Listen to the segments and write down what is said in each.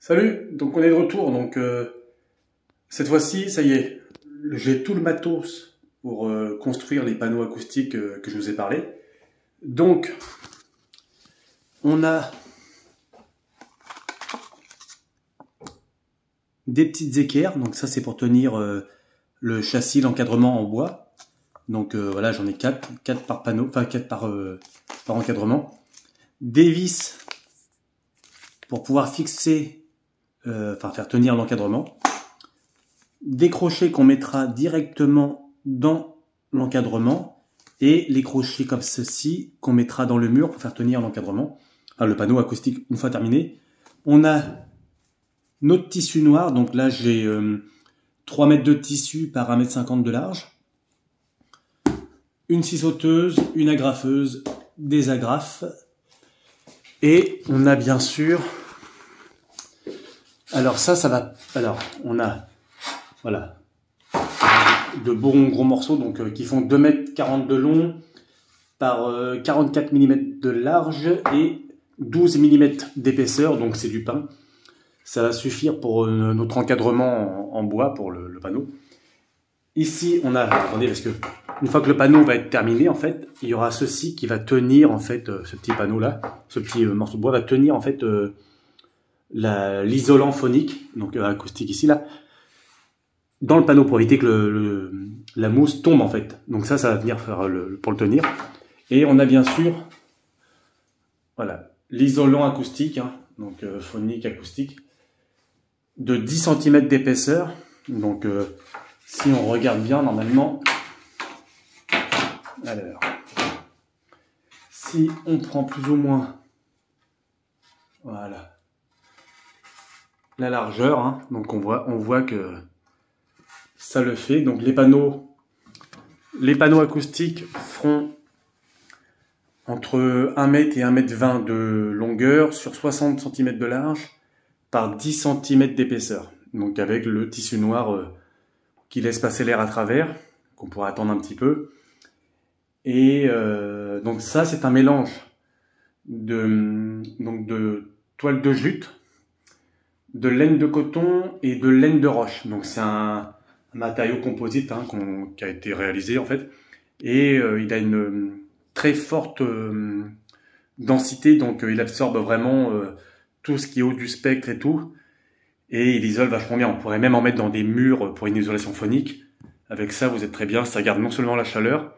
Salut, donc on est de retour, donc cette fois-ci, ça y est, j'ai tout le matos pour construire les panneaux acoustiques que je vous ai parlé. Donc, on a des petites équerres, donc ça c'est pour tenir le châssis, l'encadrement en bois. Donc voilà, j'en ai 4 par panneau, enfin 4 par encadrement. Des vis pour pouvoir fixer, faire tenir l'encadrement. Des crochets qu'on mettra directement dans l'encadrement et les crochets comme ceci qu'on mettra dans le mur pour faire tenir l'encadrement, le panneau acoustique une fois terminé. On a notre tissu noir, donc là j'ai 3 mètres de tissu par 1,50 m de large, une scie sauteuse, une agrafeuse, des agrafes et on a bien sûr, alors ça va, alors on a voilà, de bons gros morceaux donc qui font 2,40 m de long par 44 mm de large et 12 mm d'épaisseur, donc c'est du pain. Ça va suffire pour notre encadrement en bois pour le panneau. Ici, on a, attendez, parce que une fois que le panneau va être terminé, en fait, il y aura ceci qui va tenir, en fait, ce petit panneau-là, ce petit morceau de bois va tenir, en fait, l'isolant phonique, donc acoustique ici, là, dans le panneau pour éviter que la mousse tombe, en fait. Donc ça va venir faire pour le tenir. Et on a bien sûr, voilà, l'isolant acoustique, hein, donc phonique acoustique, de 10 cm d'épaisseur. Donc si on regarde bien, normalement, alors, si on prend plus ou moins, voilà, la largeur, hein, donc on voit que ça le fait. Donc les panneaux acoustiques feront entre 1 m et 1,20 m de longueur sur 60 cm de large par 10 cm d'épaisseur. Donc avec le tissu noir qui laisse passer l'air à travers, qu'on pourra attendre un petit peu. Et donc ça c'est un mélange de toile de jute, de laine de coton et de laine de roche. Donc c'est un matériau composite hein, qui a été réalisé en fait. Et il a une très forte densité, donc il absorbe vraiment tout ce qui est haut du spectre et tout. Et il isole vachement bien. On pourrait même en mettre dans des murs pour une isolation phonique. Avec ça, vous êtes très bien. Ça garde non seulement la chaleur,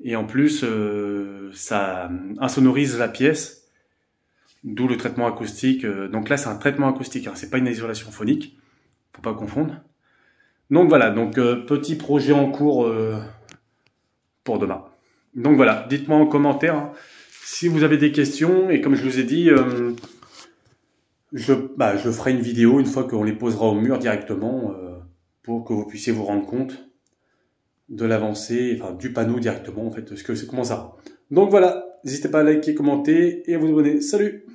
et en plus, ça insonorise la pièce. D'où le traitement acoustique. Donc là, c'est un traitement acoustique. Hein. C'est pas une isolation phonique. Faut pas confondre. Donc voilà. Donc petit projet en cours pour demain. Donc voilà. Dites-moi en commentaire hein, si vous avez des questions. Et comme je vous ai dit... je ferai une vidéo une fois qu'on les posera au mur directement pour que vous puissiez vous rendre compte de l'avancée, enfin du panneau directement en fait, comment ça. Donc voilà, n'hésitez pas à liker, commenter et à vous abonner. Salut!